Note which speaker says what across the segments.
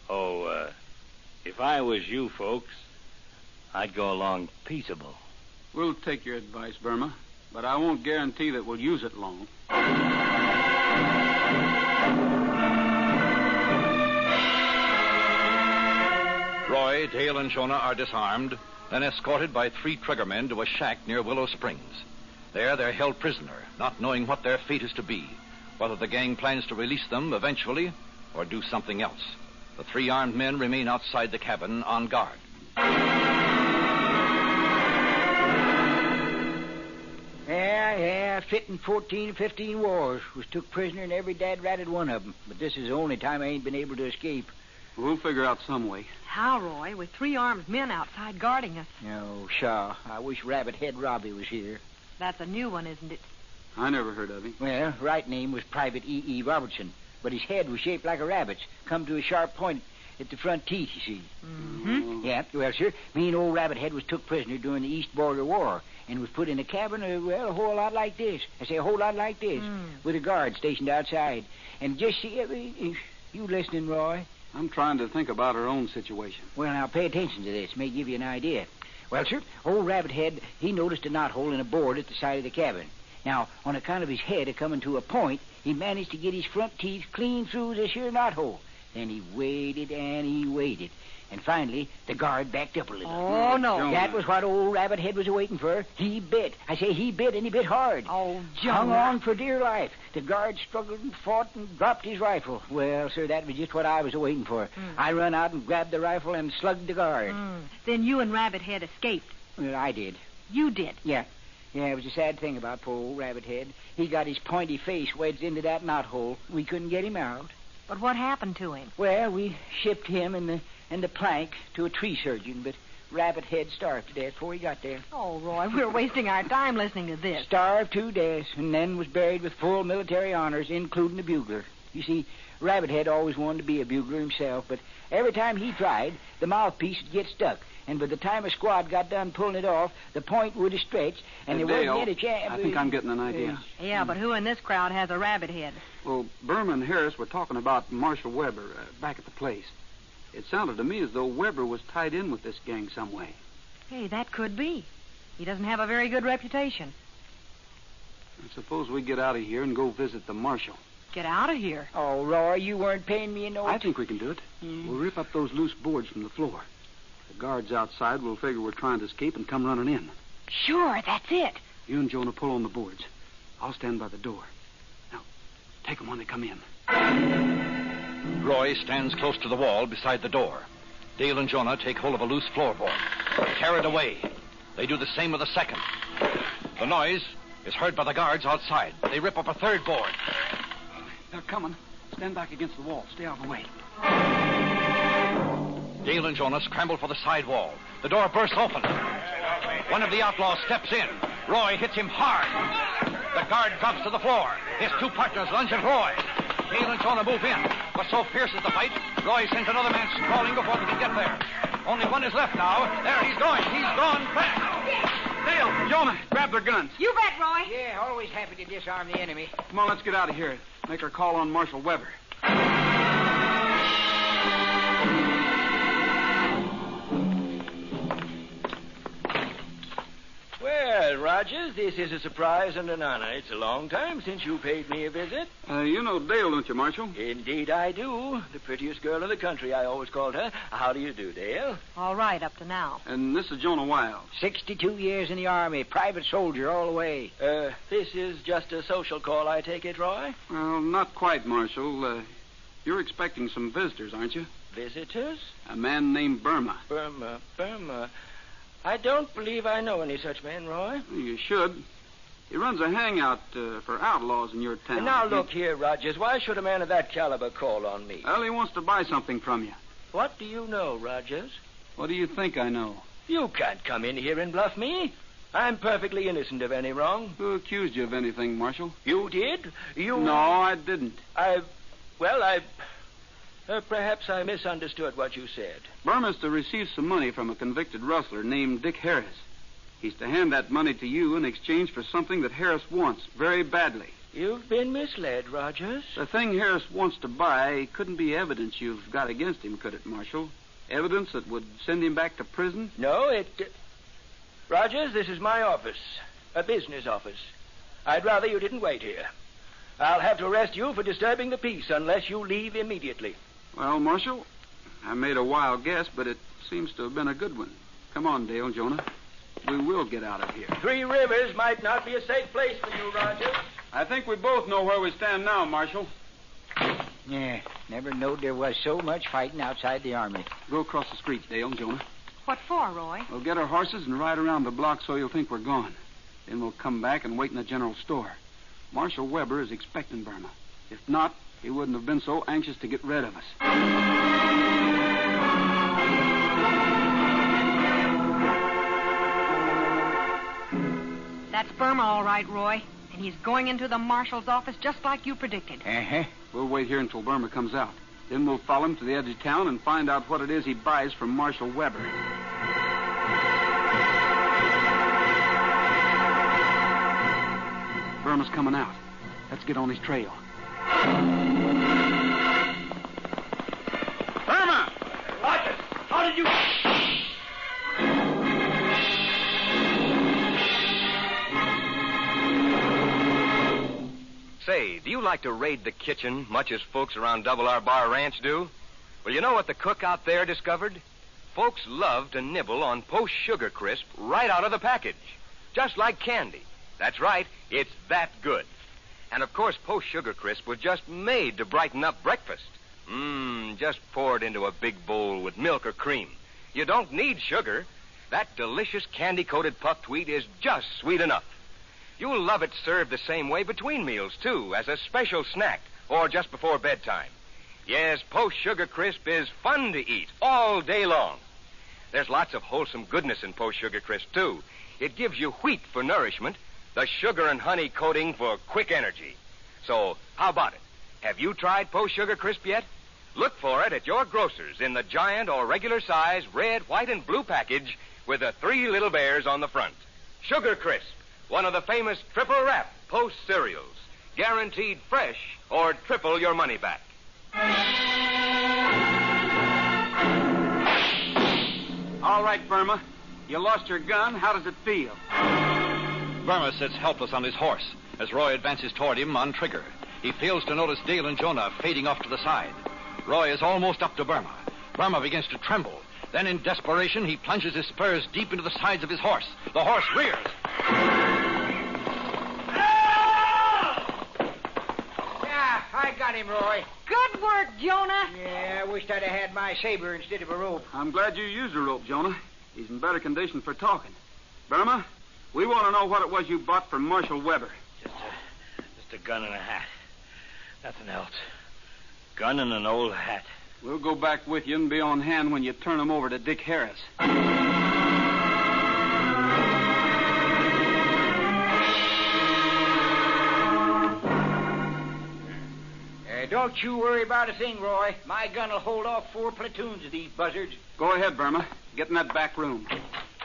Speaker 1: Oh, if I was you folks, I'd go along peaceable.
Speaker 2: We'll take your advice, Burma, but I won't guarantee that we'll use it long.
Speaker 3: Roy, Dale, and Jonah are disarmed, then escorted by 3 triggermen to a shack near Willow Springs. There, they're held prisoner, not knowing what their fate is to be, whether the gang plans to release them eventually or do something else. The 3 armed men remain outside the cabin on guard.
Speaker 4: Yeah, fitting 14 or 15 wars. Was took prisoner in every dad ratted one of them. But this is the only time I ain't been able to escape.
Speaker 2: We'll figure out some way.
Speaker 5: How, Roy, with 3 armed men outside guarding us?
Speaker 4: Oh, Shaw, I wish Rabbit Head Robbie was here.
Speaker 5: That's a new one, isn't it?
Speaker 2: I never heard of him.
Speaker 4: Well, right name was Private E.E. Robertson, but his head was shaped like a rabbit's, come to a sharp point at the front teeth, you see.
Speaker 5: Mm-hmm.
Speaker 4: Yeah, well, sir, me and old Rabbit Head was took prisoner during the East Border War and was put in a cabin, a whole lot like this. I say a whole lot like this, with a guard stationed outside. And just see, you listening, Roy?
Speaker 2: I'm trying to think about our own situation.
Speaker 4: Well, now, pay attention to this. May give you an idea. Well, sir, old Rabbit Head, he noticed a knothole in a board at the side of the cabin. Now, on account of his head coming to a point, he managed to get his front teeth clean through this here knothole. Then he waited and he waited. And finally, the guard backed up a little.
Speaker 5: Oh, no.
Speaker 4: That was what old Rabbit Head was waiting for. He bit. I say he bit, and he bit hard.
Speaker 5: Oh, Jonah.
Speaker 4: Hung on for dear life. The guard struggled and fought and dropped his rifle. Well, sir, that was just what I was waiting for. I run out and grabbed the rifle and slugged the guard.
Speaker 5: Then you and Rabbit Head escaped.
Speaker 4: Well, I did.
Speaker 5: You did?
Speaker 4: Yeah, it was a sad thing about poor old Rabbit Head. He got his pointy face wedged into that knothole. We couldn't get him out.
Speaker 5: But what happened to him?
Speaker 4: Well, we shipped him and the plank to a tree surgeon, but Rabbit Head starved to death before he got there.
Speaker 5: Oh, Roy, we're wasting our time listening to this.
Speaker 4: Starved to death, and then was buried with full military honors, including a bugler. You see, Rabbit Head always wanted to be a bugler himself, but every time he tried, the mouthpiece would get stuck. And by the time a squad got done pulling it off, the point would have stretched, and there
Speaker 2: Dale,
Speaker 4: wasn't any chance.
Speaker 2: I think I'm getting an idea.
Speaker 5: Yeah, but who in this crowd has a rabbit head?
Speaker 2: Well, Burma and Harris were talking about Marshal Weber back at the place. It sounded to me as though Weber was tied in with this gang some way.
Speaker 5: Hey, that could be. He doesn't have a very good reputation.
Speaker 2: I suppose we get out of here and go visit the marshal.
Speaker 5: Get out of here.
Speaker 4: Oh, Roy, you weren't paying me a note.
Speaker 2: I think we can do it. We'll rip up those loose boards from the floor. The guards outside will figure we're trying to escape and come running in.
Speaker 5: Sure, that's it.
Speaker 2: You and Jonah pull on the boards. I'll stand by the door. Now, take them when they come in.
Speaker 3: Roy stands close to the wall beside the door. Dale and Jonah take hold of a loose floorboard. Tear it away. They do the same with the second. The noise is heard by the guards outside. They rip up a third board.
Speaker 2: They're coming. Stand back against the wall. Stay out of the way.
Speaker 3: Dale and Jonah scramble for the side wall. The door bursts open. One of the outlaws steps in. Roy hits him hard. The guard drops to the floor. His 2 partners lunge at Roy. Dale and Jonah move in. But so fierce is the fight, Roy sends another man sprawling before they can get there. Only one is left now. There, he's going. He's gone back.
Speaker 2: Dale, Jonah, grab their guns.
Speaker 5: You bet, Roy.
Speaker 4: Yeah, always happy to disarm the enemy.
Speaker 2: Come on, let's get out of here. Make our call on Marshal Weber.
Speaker 1: Well, Rogers, this is a surprise and an honor. It's a long time since you paid me a visit.
Speaker 2: You know Dale, don't you, Marshal?
Speaker 1: Indeed I do. The prettiest girl in the country, I always called her. How do you do, Dale?
Speaker 5: All right, up to now.
Speaker 2: And this is Jonah Wild.
Speaker 4: 62 years in the Army, private soldier all the way.
Speaker 1: This is just a social call, I take it, Roy?
Speaker 2: Well, not quite, Marshal. You're expecting some visitors, aren't you?
Speaker 1: Visitors?
Speaker 2: A man named Burma.
Speaker 1: Burma. I don't believe I know any such man, Roy.
Speaker 2: You should. He runs a hangout for outlaws in your town.
Speaker 1: And now look here, Rogers. Why should a man of that caliber call on me?
Speaker 2: Well, he wants to buy something from you.
Speaker 1: What do you know, Rogers?
Speaker 2: What do you think I know?
Speaker 1: You can't come in here and bluff me. I'm perfectly innocent of any wrong.
Speaker 2: Who accused you of anything, Marshal?
Speaker 1: You did? You...
Speaker 2: No, I didn't.
Speaker 1: Perhaps I misunderstood what you said.
Speaker 2: Burma's to receive some money from a convicted rustler named Dick Harris. He's to hand that money to you in exchange for something that Harris wants very badly.
Speaker 1: You've been misled, Rogers.
Speaker 2: The thing Harris wants to buy couldn't be evidence you've got against him, could it, Marshal? Evidence that would send him back to prison?
Speaker 1: No, Rogers, this is my office. A business office. I'd rather you didn't wait here. I'll have to arrest you for disturbing the peace unless you leave immediately.
Speaker 2: Well, Marshal, I made a wild guess, but it seems to have been a good one. Come on, Dale, Jonah. We will get out of here.
Speaker 1: Three Rivers might not be a safe place for you, Rogers.
Speaker 2: I think we both know where we stand now, Marshal.
Speaker 4: Yeah, never knowed there was so much fighting outside the army.
Speaker 2: Go across the street, Dale, Jonah.
Speaker 5: What for, Roy?
Speaker 2: We'll get our horses and ride around the block so you'll think we're gone. Then we'll come back and wait in the general store. Marshal Weber is expecting Burma. If not, he wouldn't have been so anxious to get rid of us.
Speaker 5: That's Burma, all right, Roy. And he's going into the marshal's office just like you predicted.
Speaker 4: Uh-huh.
Speaker 2: We'll wait here until Burma comes out. Then we'll follow him to the edge of town and find out what it is he buys from Marshal Weber. Burma's coming out. Let's get on his trail. Burma!
Speaker 1: Rogers, how did you...
Speaker 6: Say, do you like to raid the kitchen much as folks around Double R Bar Ranch do? Well, you know what the cook out there discovered? Folks love to nibble on Post Sugar Crisp right out of the package. Just like candy. That's right, it's that good. And of course, Post Sugar Crisp was just made to brighten up breakfast. Just pour it into a big bowl with milk or cream. You don't need sugar. That delicious candy-coated puffed wheat is just sweet enough. You'll love it served the same way between meals, too, as a special snack or just before bedtime. Yes, Post Sugar Crisp is fun to eat all day long. There's lots of wholesome goodness in Post Sugar Crisp, too. It gives you wheat for nourishment, the sugar and honey coating for quick energy. So, how about it? Have you tried Post Sugar Crisp yet? Look for it at your grocer's in the giant or regular size red, white, and blue package with the three little bears on the front. Sugar Crisp, one of the famous triple wrap Post cereals. Guaranteed fresh or triple your money back.
Speaker 2: All right, Burma. You lost your gun. How does it feel?
Speaker 3: Burma sits helpless on his horse as Roy advances toward him on trigger. He fails to notice Dale and Jonah fading off to the side. Roy is almost up to Burma. Burma begins to tremble. Then, in desperation, he plunges his spurs deep into the sides of his horse. The horse rears.
Speaker 4: Yeah, I got him, Roy.
Speaker 5: Good work, Jonah.
Speaker 4: Yeah, I wished I'd have had my saber instead of a rope.
Speaker 2: I'm glad you used a rope, Jonah. He's in better condition for talking. Burma, we want to know what it was you bought from Marshal Weber.
Speaker 1: Just a gun and a hat. Nothing else. Gun and an old hat.
Speaker 2: We'll go back with you and be on hand when you turn him over to Dick Harris.
Speaker 4: Don't you worry about a thing, Roy. My gun'll hold off 4 platoons of these buzzards.
Speaker 2: Go ahead, Burma. Get in that back room.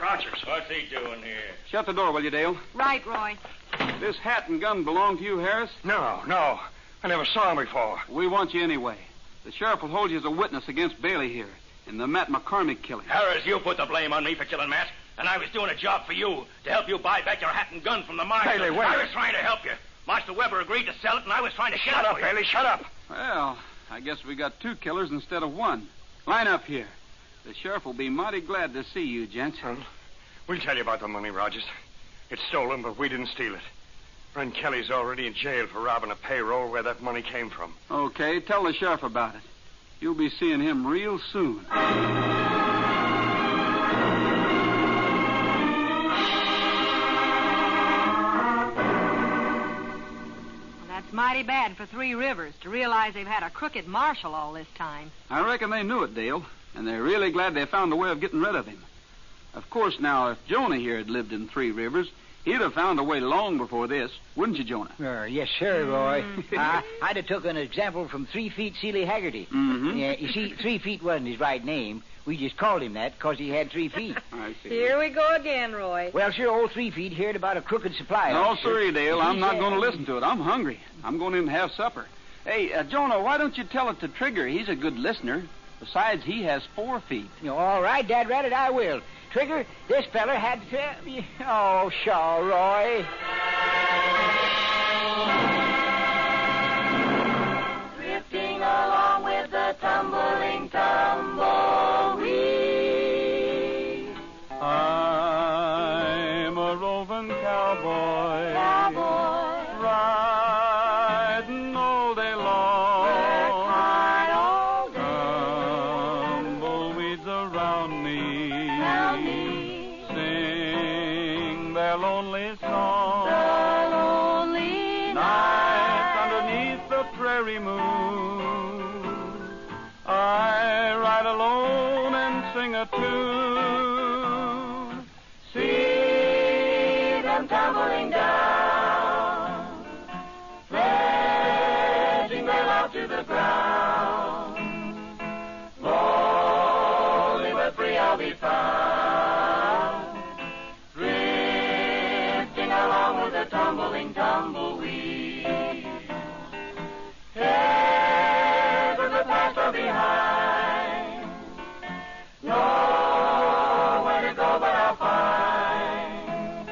Speaker 1: Rogers, what's he doing here?
Speaker 2: Shut the door, will you, Dale?
Speaker 5: Right, Roy.
Speaker 2: This hat and gun belong to you, Harris?
Speaker 7: No. I never saw him before.
Speaker 2: We want you anyway. The sheriff will hold you as a witness against Bailey here in the Matt McCormick killing.
Speaker 1: Harris, you put the blame on me for killing Matt, and I was doing a job for you to help you buy back your hat and gun from the marshal.
Speaker 7: Bailey, wait.
Speaker 1: I was trying to help you. Marshal Weber agreed to sell it, and I was trying to
Speaker 7: Shut up, Bailey, shut up.
Speaker 2: Well, I guess we got 2 killers instead of 1. Line up here. The sheriff will be mighty glad to see you, gents.
Speaker 7: We'll tell you about the money, Rogers. It's stolen, but we didn't steal it. Friend Kelly's already in jail for robbing a payroll where that money came from.
Speaker 2: Okay, tell the sheriff about it. You'll be seeing him real soon.
Speaker 5: That's mighty bad for Three Rivers to realize they've had a crooked marshal all this time.
Speaker 2: I reckon they knew it, Dale, and they're really glad they found a way of getting rid of him. Of course, now, if Jonah here had lived in Three Rivers, He'd have found a way long before this, wouldn't you, Jonah?
Speaker 4: Yes, sir, Roy. I'd have took an example from 3 Feet Sealy Haggerty.
Speaker 2: Mm-hmm.
Speaker 4: Yeah, you see, 3 Feet wasn't his right name. We just called him that because he had 3 feet.
Speaker 2: I see.
Speaker 5: Here we go again, Roy.
Speaker 4: Well, sure, old 3 Feet heard about a crooked supply.
Speaker 2: No,
Speaker 4: officer.
Speaker 2: sirree, Dale. I'm not
Speaker 4: He
Speaker 2: going to
Speaker 4: said-
Speaker 2: listen to it. I'm hungry. I'm going in and have supper. Hey, Jonah, why don't you tell it to Trigger? He's a good listener. Besides, he has 4 feet.
Speaker 4: All right, Dad Rabbit, I will. Trigger, this feller had to... Oh, Shaw, Roy.
Speaker 8: Drifting along with the tumbling tumbleweed.
Speaker 2: I'm a roving cowboy.
Speaker 8: Cowboy,
Speaker 2: Riding all day long.
Speaker 8: work hard all day.
Speaker 2: Tumbleweeds around me.
Speaker 8: Tell me
Speaker 2: Sing their lonely song.
Speaker 8: the lonely
Speaker 2: Nights
Speaker 8: night.
Speaker 2: underneath the prairie moon, I ride alone and sing a tune.
Speaker 8: See them tumbling down, pledging their love to the ground. Lonely but free I'll be found, drifting along with the tumbling tumbleweed. Cares of the past are behind, nowhere to go but I'll find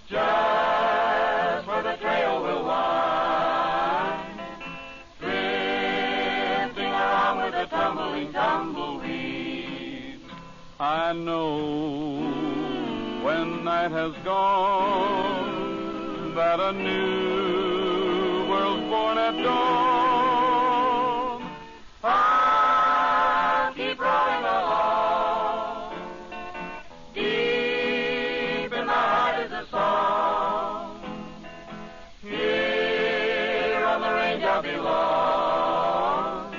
Speaker 8: just where the trail will wind, drifting along with the tumbling tumbleweed.
Speaker 2: I know when night has gone that a new world's born at dawn.
Speaker 8: I'll keep rolling along, deep in my heart is a song. Here on the range I belong,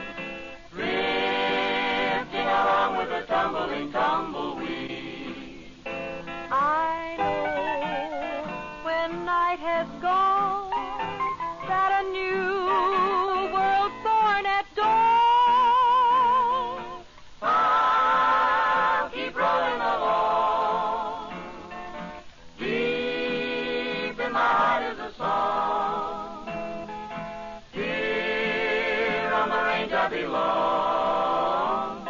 Speaker 8: drifting along with the tumbling tumbleweed.
Speaker 5: I know when night has gone that a new world's born at dawn.
Speaker 8: I'll keep rolling along, deep in my heart is a song. Here on the range I belong,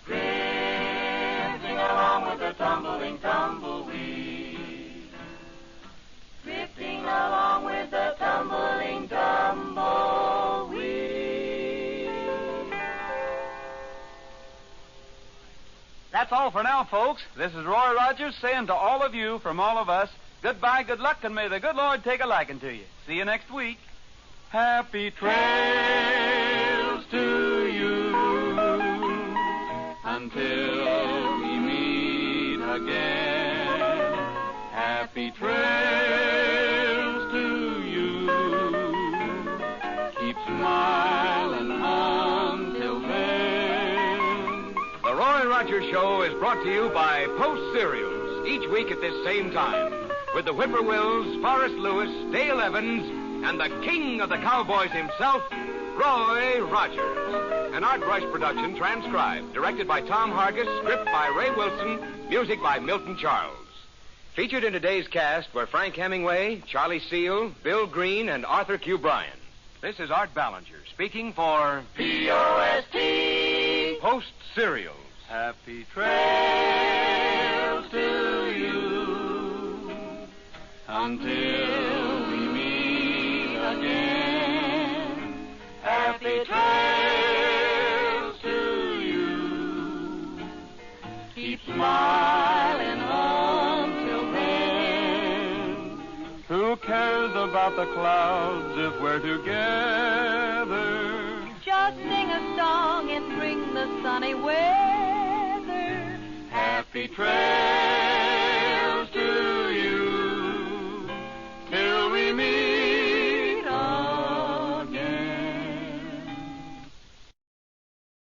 Speaker 8: drifting along with the tumbling tumbleweed. Drifting along with the tumbling tumbleweed.
Speaker 2: That's all for now, folks. This is Roy Rogers saying to all of you, from all of us, goodbye, good luck, and may the good Lord take a liking to you. See you next week. Happy trails to you until we meet again. Happy trails to you. Keep smiling until then.
Speaker 6: The Roy Rogers Show is brought to you by Post Cereals, each week at this same time, with the Whippoorwills, Forrest Lewis, Dale Evans, and the king of the cowboys himself, Roy Rogers. An Art Rush production transcribed, directed by Tom Hargis, script by Ray Wilson, music by Milton Charles. Featured in today's cast were Frank Hemingway, Charlie Seal, Bill Green, and Arthur Q. Bryan. This is Art Ballinger speaking for
Speaker 8: P.O.S.T.
Speaker 6: Post Cereals.
Speaker 2: Happy trails to you until we meet again. Happy trails to you. Keep smiling until then. Who cares about the clouds if we're together?
Speaker 5: Just sing a song and bring the sunny weather.
Speaker 2: Happy trails